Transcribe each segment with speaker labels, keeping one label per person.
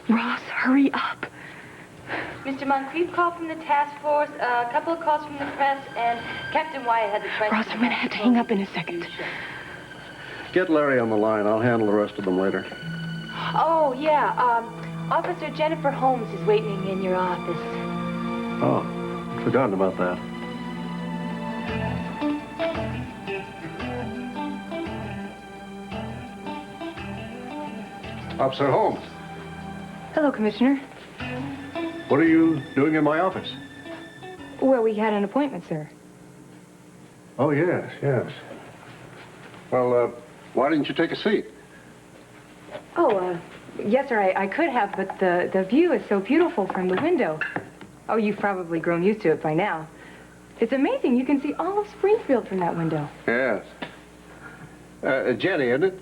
Speaker 1: Ross, hurry up.
Speaker 2: Mr. Moncrief called from the task force, a couple of calls from the press, and Captain Wyatt had the press.
Speaker 1: Ross, I'm going to have to hang up in a second.
Speaker 3: Get Larry on the line. I'll handle the rest of them later.
Speaker 2: Oh, yeah. Officer Jennifer Holmes is waiting in your office.
Speaker 3: Oh, forgotten about that. Officer Holmes.
Speaker 1: Hello, Commissioner.
Speaker 3: What are you doing in my office?
Speaker 1: Well, we had an appointment, sir.
Speaker 3: Oh, yes, yes. Well, why didn't you take a seat?
Speaker 1: Oh, yes, sir, I could have, but the view is so beautiful from the window. Oh, you've probably grown used to it by now. It's amazing. You can see all of Springfield from that window.
Speaker 3: Yes. Jenny, isn't it?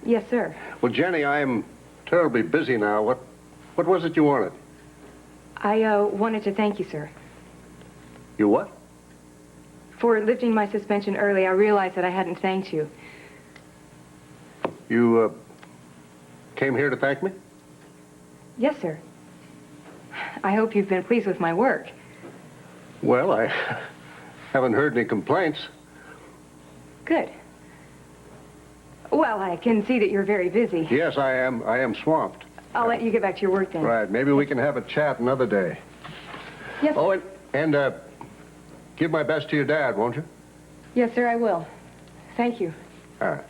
Speaker 1: Yes, sir.
Speaker 3: Well, Jenny, I am terribly busy now. What was it you wanted?
Speaker 1: I wanted to thank you, sir.
Speaker 3: You what?
Speaker 1: For lifting my suspension early. I realized that I hadn't thanked you.
Speaker 3: You, came here to thank me?
Speaker 1: Yes, sir. I hope you've been pleased with my work.
Speaker 3: Well, I haven't heard any complaints.
Speaker 1: Good. Well, I can see that you're very busy.
Speaker 3: Yes, I am. I am swamped.
Speaker 1: I'll let you get back to your work then.
Speaker 3: Right. Maybe we can have a chat another day.
Speaker 1: Yes, sir.
Speaker 3: Oh, and give my best to your dad, won't you?
Speaker 1: Yes, sir, I will. Thank you.
Speaker 3: All right.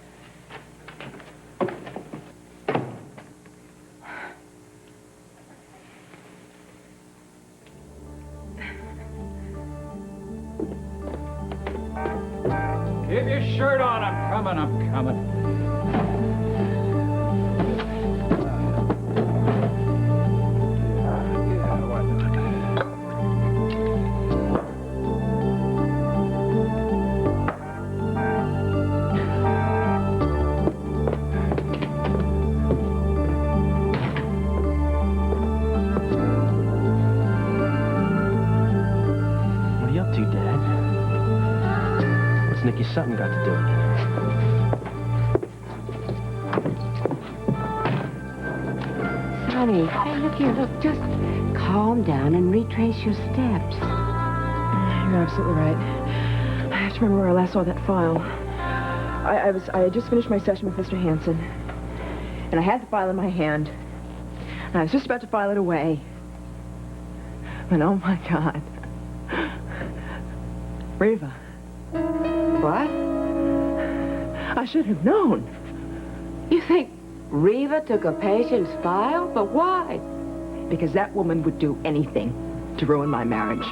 Speaker 4: Keep your shirt on. I'm coming.
Speaker 5: What are you up to, Dad? What's Nicky Sutton got to do with it?
Speaker 6: Sonny, hey, look here, look, just calm down and retrace your steps.
Speaker 7: You're absolutely right. I have to remember where I last saw that file. I had just finished my session with Mr. Hanson, and I had the file in my hand, and I was just about to file it away. And oh my God. Reva.
Speaker 6: What?
Speaker 7: I should have known.
Speaker 6: You think Reva took a patient's file? But why?
Speaker 7: Because that woman would do anything to ruin my marriage.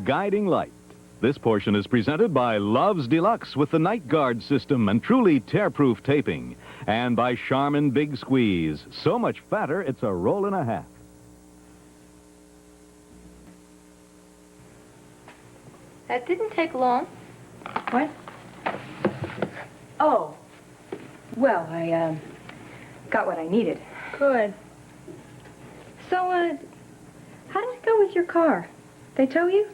Speaker 8: Guiding Light. This portion is presented by Love's Deluxe with the Night Guard system and truly tear-proof taping. And by Charmin Big Squeeze. So much fatter, it's a roll and a half.
Speaker 2: That didn't take long.
Speaker 1: What? Oh. Well, I, got what I needed.
Speaker 2: Good.
Speaker 1: So, how did it go with your car? They tow you?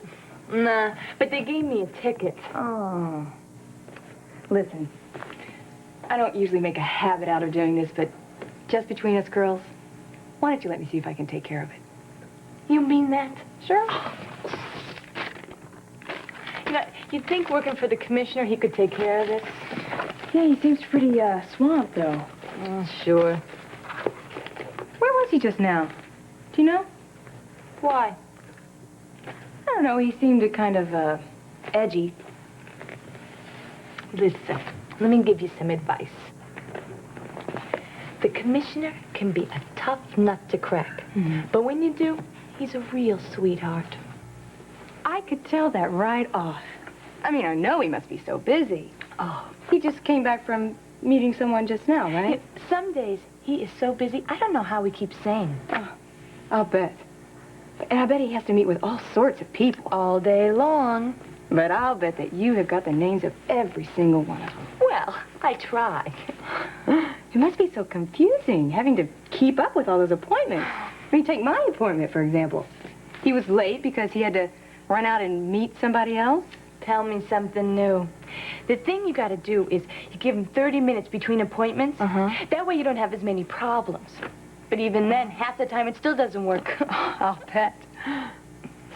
Speaker 2: Nah, but they gave me a ticket.
Speaker 1: Oh. Listen, I don't usually make a habit out of doing this, but just between us girls, why don't you let me see if I can take care of it?
Speaker 2: You mean that?
Speaker 1: Sure.
Speaker 2: You know, you'd think working for the commissioner he could take care of this.
Speaker 1: Yeah, he seems pretty, swamped, though.
Speaker 2: Oh, sure.
Speaker 1: Where was he just now? Do you know?
Speaker 2: Why?
Speaker 1: I don't know, he seemed kind of, edgy.
Speaker 2: Listen, let me give you some advice. The commissioner can be a tough nut to crack.
Speaker 1: Mm-hmm.
Speaker 2: But when you do, he's a real sweetheart.
Speaker 1: I could tell that right off. I mean, I know he must be so busy.
Speaker 2: Oh.
Speaker 1: He just came back from meeting someone just now, right?
Speaker 2: Some days He is so busy. I don't know how he keeps sane.
Speaker 1: Oh, I'll bet. And I bet he has to meet with all sorts of people.
Speaker 2: All day long.
Speaker 1: But I'll bet that you have got the names of every single one of them.
Speaker 2: Well, I try.
Speaker 1: It must be so confusing, having to keep up with all those appointments. I mean, take my appointment, for example. He was late because he had to run out and meet somebody else.
Speaker 2: Tell me something new. The thing you got to do is you give him 30 minutes between appointments. That way you don't have as many problems. But even then, half the time it still doesn't work.
Speaker 1: I'll bet.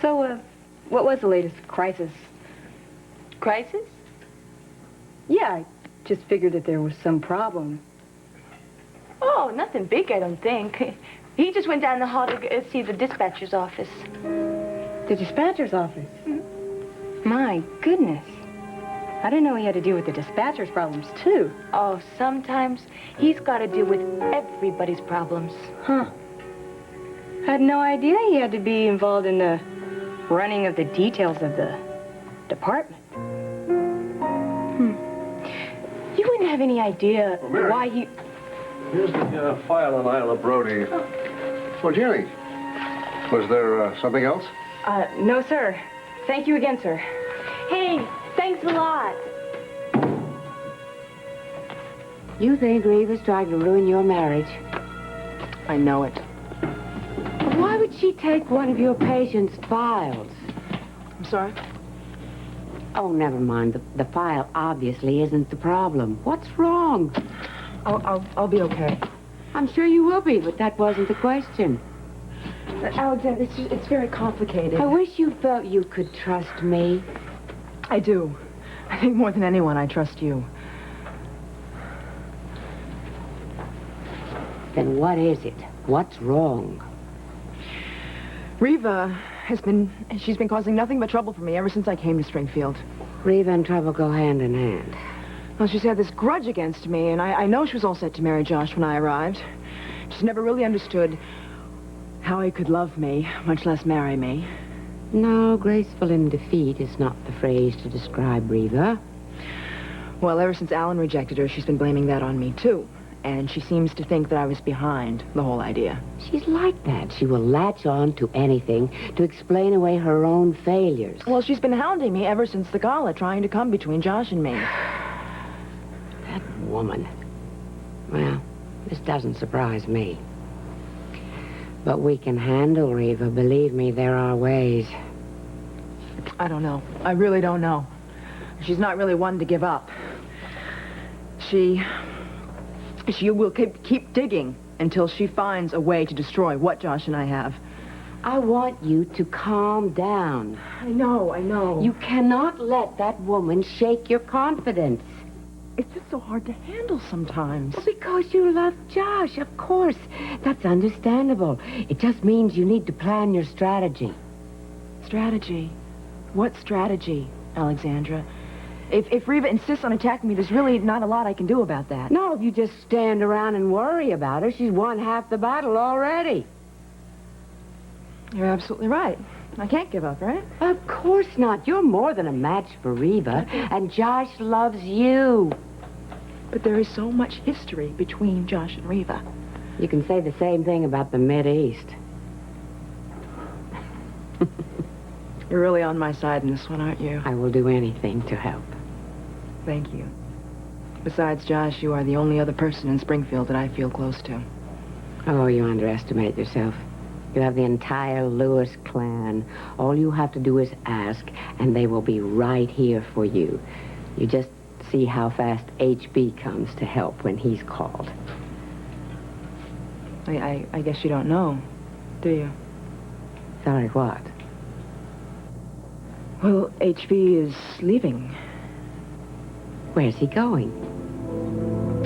Speaker 1: So, what was the latest crisis?
Speaker 2: Crisis?
Speaker 1: Yeah, I just figured that there was some problem.
Speaker 2: Oh, nothing big, I don't think. He just went down the hall to see the dispatcher's office.
Speaker 1: The dispatcher's office? My goodness. I didn't know he had to deal with the dispatcher's problems, too.
Speaker 2: Oh, sometimes he's got to deal with everybody's problems.
Speaker 1: Huh. Had no idea he had to be involved in the running of the details of the department. You wouldn't have any idea
Speaker 3: Mary.
Speaker 1: why he...
Speaker 3: Here's the file on Isla Brody. Oh, Jenny. Was there something else?
Speaker 1: No, sir. Thank you again, sir.
Speaker 2: Hey, thanks a lot.
Speaker 6: You think Reva's trying to ruin your marriage?
Speaker 7: I know it.
Speaker 6: Why would she take one of your patient's files?
Speaker 7: I'm sorry?
Speaker 6: Oh, never mind. The file obviously isn't the problem. What's wrong?
Speaker 7: I'll be okay.
Speaker 6: I'm sure you will be, but that wasn't the question.
Speaker 7: Alexander, it's very complicated.
Speaker 6: I wish you felt you could trust me.
Speaker 7: I do. I think more than anyone, I trust you.
Speaker 6: Then what is it? What's wrong?
Speaker 7: Reva she's been causing nothing but trouble for me ever since I came to Springfield.
Speaker 6: Reva and trouble go hand in hand.
Speaker 7: Well, she's had this grudge against me, and I know she was all set to marry Josh when I arrived. She's never really understood how he could love me, much less marry me.
Speaker 6: No, graceful in defeat is not the phrase to describe Reva.
Speaker 7: Well, ever since Alan rejected her, she's been blaming that on me, too. And she seems to think that I was behind the whole idea.
Speaker 6: She's like that. She will latch on to anything to explain away her own failures.
Speaker 7: Well, she's been hounding me ever since the gala, trying to come between Josh and me.
Speaker 6: That woman. Well, this doesn't surprise me. But we can handle Reva. Believe me, there are ways.
Speaker 7: I don't know. I really don't know. She's not really one to give up. She will keep digging until she finds a way to destroy what Josh and I have.
Speaker 6: I want you to calm down.
Speaker 7: I know.
Speaker 6: You cannot let that woman shake your confidence.
Speaker 7: It's just so hard to handle sometimes.
Speaker 6: Well, because you love Josh, of course. That's understandable. It just means you need to plan your strategy.
Speaker 7: Strategy? What strategy, Alexandra? If Reva insists on attacking me, there's really not a lot I can do about that.
Speaker 6: No, if you just stand around and worry about her, she's won half the battle already.
Speaker 7: You're absolutely right. I can't give up, right?
Speaker 6: Of course not. You're more than a match for Reva, and Josh loves you.
Speaker 7: But there is so much history between Josh and Reva.
Speaker 6: You can say the same thing about the Mideast.
Speaker 7: You're really on my side in this one, aren't you?
Speaker 6: I will do anything to help.
Speaker 7: Thank you. Besides Josh, you are the only other person in Springfield that I feel close to.
Speaker 6: Oh, you underestimate yourself. You have the entire Lewis clan. All you have to do is ask, and they will be right here for you. You just see how fast HB comes to help when he's called.
Speaker 7: I guess you don't know, do you?
Speaker 6: Sorry, what?
Speaker 7: Well, HB is leaving.
Speaker 6: Where's he going?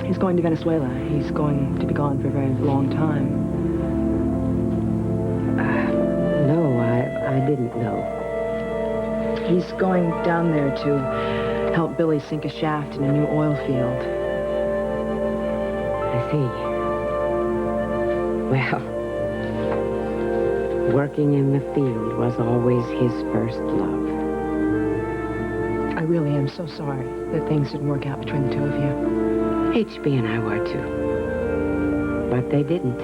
Speaker 7: He's going to Venezuela. He's going to be gone for a very long time.
Speaker 6: No, I didn't know.
Speaker 7: He's going down there to help Billy sink a shaft in a new oil field.
Speaker 6: I see. Well, working in the field was always his first love.
Speaker 7: I really am so sorry that things didn't work out between the two of you.
Speaker 6: HB and I were too. But they didn't.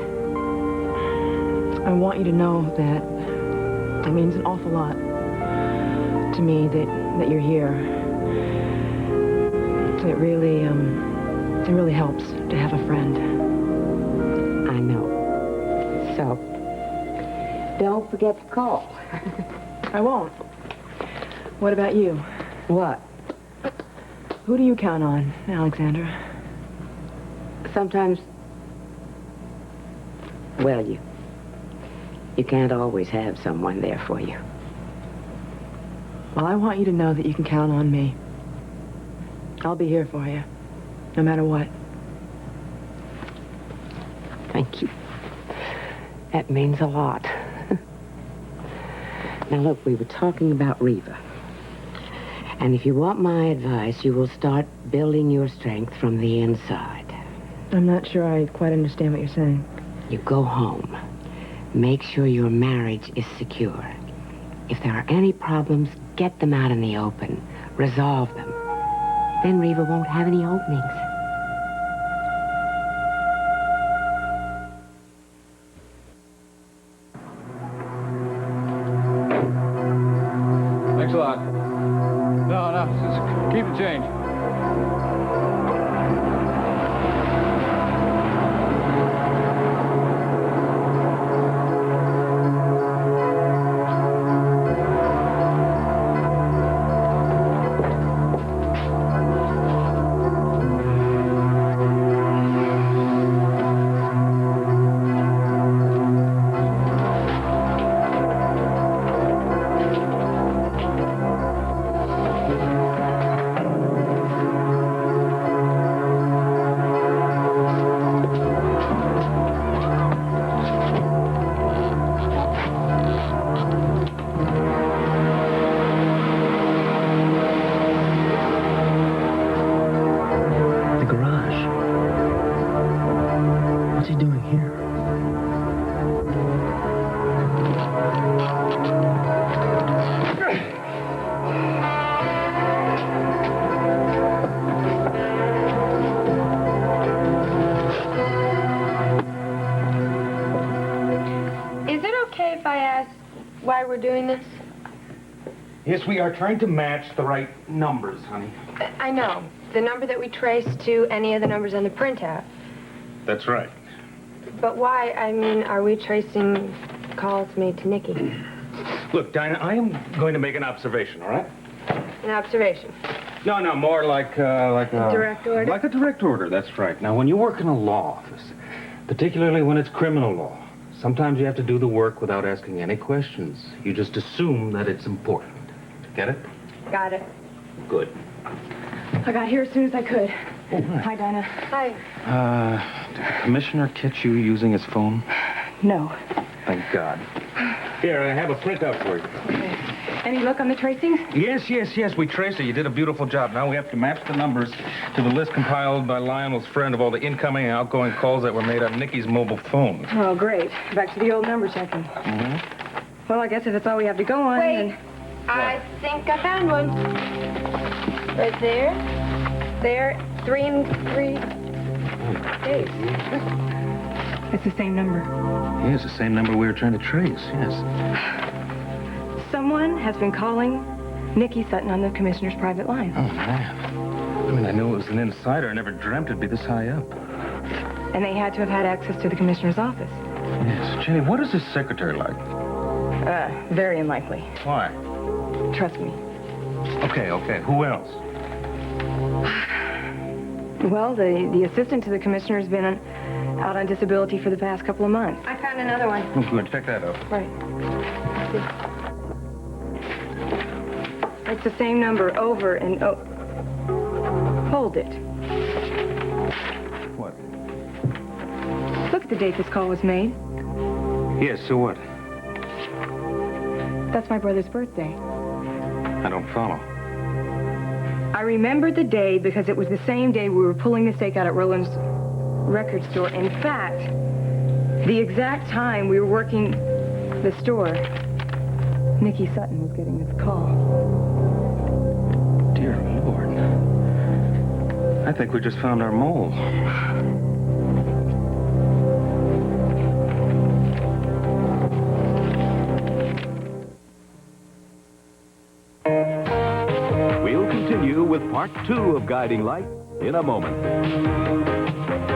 Speaker 7: I want you to know that it means an awful lot to me that you're here. It really helps to have a friend.
Speaker 6: I know. So, don't forget to call.
Speaker 7: I won't. What about you?
Speaker 6: What?
Speaker 7: Who do you count on, Alexandra?
Speaker 6: Sometimes, well, you can't always have someone there for you.
Speaker 7: Well, I want you to know that you can count on me. I'll be here for you, no matter what.
Speaker 6: Thank you. That means a lot. Now, look, we were talking about Reva. And if you want my advice, you will start building your strength from the inside.
Speaker 7: I'm not sure I quite understand what you're saying.
Speaker 6: You go home. Make sure your marriage is secure. If there are any problems, get them out in the open. Resolve them. Then Reva won't have any openings.
Speaker 4: Thanks a lot. No, just keep the change.
Speaker 5: The garage. What's he doing here?
Speaker 2: Is it okay if I ask why we're doing this?
Speaker 5: Yes, we are trying to match the right numbers, honey.
Speaker 2: I know. The number that we traced to any of the numbers on the printout.
Speaker 3: That's right.
Speaker 2: But why, I mean, are we tracing calls made to Nikki?
Speaker 5: Look, Dinah, I am going to make an observation, all right?
Speaker 2: An observation.
Speaker 5: No, more like a
Speaker 2: direct order?
Speaker 5: Like a direct order, that's right. Now, when you work in a law office, particularly when it's criminal law, sometimes you have to do the work without asking any questions. You just assume that it's important. Get it?
Speaker 2: Got it.
Speaker 5: Good.
Speaker 7: I got here as soon as I could.
Speaker 5: Oh, hi.
Speaker 7: Hi, Dinah.
Speaker 2: Hi.
Speaker 5: Did the commissioner catch you using his phone?
Speaker 7: No.
Speaker 5: Thank God. Here, I have a printout for you.
Speaker 1: Any luck on the tracings?
Speaker 5: Yes. We traced it. You did a beautiful job. Now we have to match the numbers to the list compiled by Lionel's friend of all the incoming and outgoing calls that were made on Nikki's mobile phone.
Speaker 1: Oh, great. Back to the old number checking.
Speaker 5: Mm-hmm.
Speaker 1: Well, I guess if it's all we have to go on,
Speaker 2: Wait.
Speaker 1: then...
Speaker 2: I think I found one. Right there. There. 3 and 3 days.
Speaker 1: It's the same number.
Speaker 5: Yes, the same number we were trying to trace, yes.
Speaker 1: Someone has been calling Nikki Sutton on the commissioner's private line.
Speaker 5: Oh, man. I mean, I knew it was an insider. I never dreamt it'd be this high up.
Speaker 1: And they had to have had access to the commissioner's office.
Speaker 5: Yes. Jenny, what is his secretary like?
Speaker 1: Very unlikely.
Speaker 5: Why?
Speaker 1: Trust me.
Speaker 5: Okay. Who else?
Speaker 1: Well, the assistant to the commissioner has been out on disability for the past couple of months.
Speaker 2: I found another one.
Speaker 5: Oh, good. Check that out.
Speaker 1: Right. It's the same number over and over. Hold it.
Speaker 5: What?
Speaker 1: Look at the date this call was made.
Speaker 5: Yes, so what?
Speaker 1: That's my brother's birthday.
Speaker 5: I don't follow.
Speaker 1: I remembered the day because it was the same day we were pulling the stake out at Roland's record store. In fact, the exact time we were working the store, Nikki Sutton was getting this call.
Speaker 5: Dear Lord. I think we just found our mole.
Speaker 8: We'll continue with part 2 of Guiding Light in a moment.